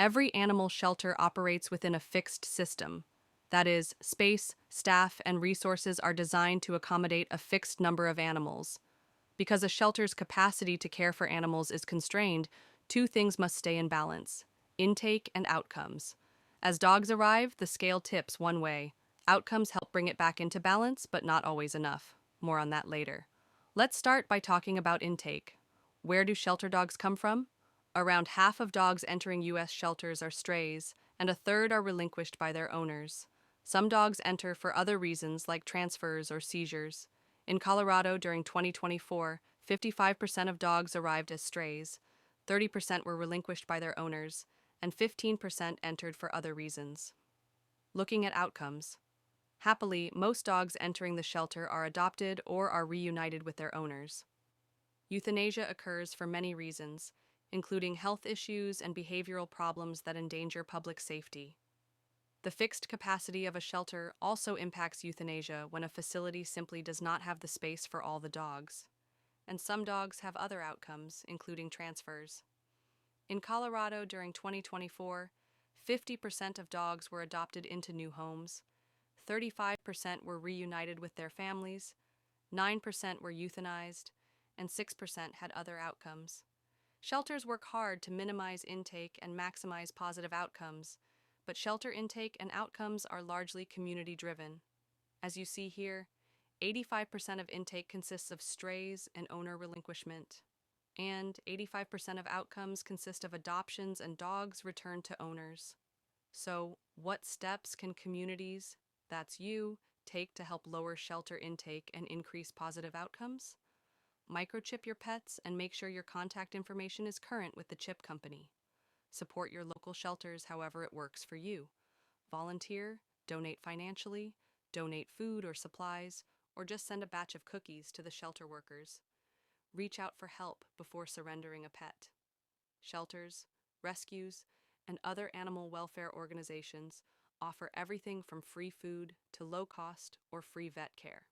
Every animal shelter operates within a fixed system. That is, space, staff, and resources are designed to accommodate a fixed number of animals. Because a shelter's capacity to care for animals is constrained, two things must stay in balance: intake and outcomes. As dogs arrive, the scale tips one way. Outcomes help bring it back into balance, but not always enough. More on that later. Let's start by talking about intake. Where do shelter dogs come from? Around half of dogs entering U.S. shelters are strays, and a third are relinquished by their owners. Some dogs enter for other reasons like transfers or seizures. In Colorado during 2024, 55% of dogs arrived as strays, 30% were relinquished by their owners, and 15% entered for other reasons. Looking at outcomes. Happily, most dogs entering the shelter are adopted or are reunited with their owners. Euthanasia occurs for many reasons, including health issues and behavioral problems that endanger public safety. The fixed capacity of a shelter also impacts euthanasia when a facility simply does not have the space for all the dogs. And some dogs have other outcomes, including transfers. In Colorado during 2024, 50% of dogs were adopted into new homes, 35% were reunited with their families, 9% were euthanized, and 6% had other outcomes. Shelters work hard to minimize intake and maximize positive outcomes, but shelter intake and outcomes are largely community-driven. As you see here, 85% of intake consists of strays and owner relinquishment, and 85% of outcomes consist of adoptions and dogs returned to owners. So, what steps can communities, that's you, take to help lower shelter intake and increase positive outcomes? Microchip your pets and make sure your contact information is current with the chip company. Support your local shelters however it works for you. Volunteer, donate financially, donate food or supplies, or just send a batch of cookies to the shelter workers. Reach out for help before surrendering a pet. Shelters, rescues, and other animal welfare organizations offer everything from free food to low-cost or free vet care.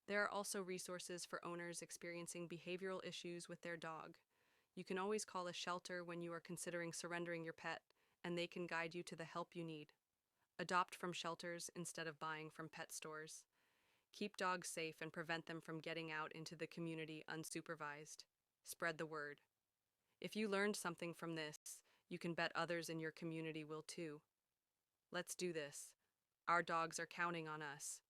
There are also resources for owners experiencing behavioral issues with their dog. You can always call a shelter when you are considering surrendering your pet, and they can guide you to the help you need. Adopt from shelters instead of buying from pet stores. Keep dogs safe and prevent them from getting out into the community unsupervised. Spread the word. If you learned something from this, you can bet others in your community will too. Let's do this. Our dogs are counting on us.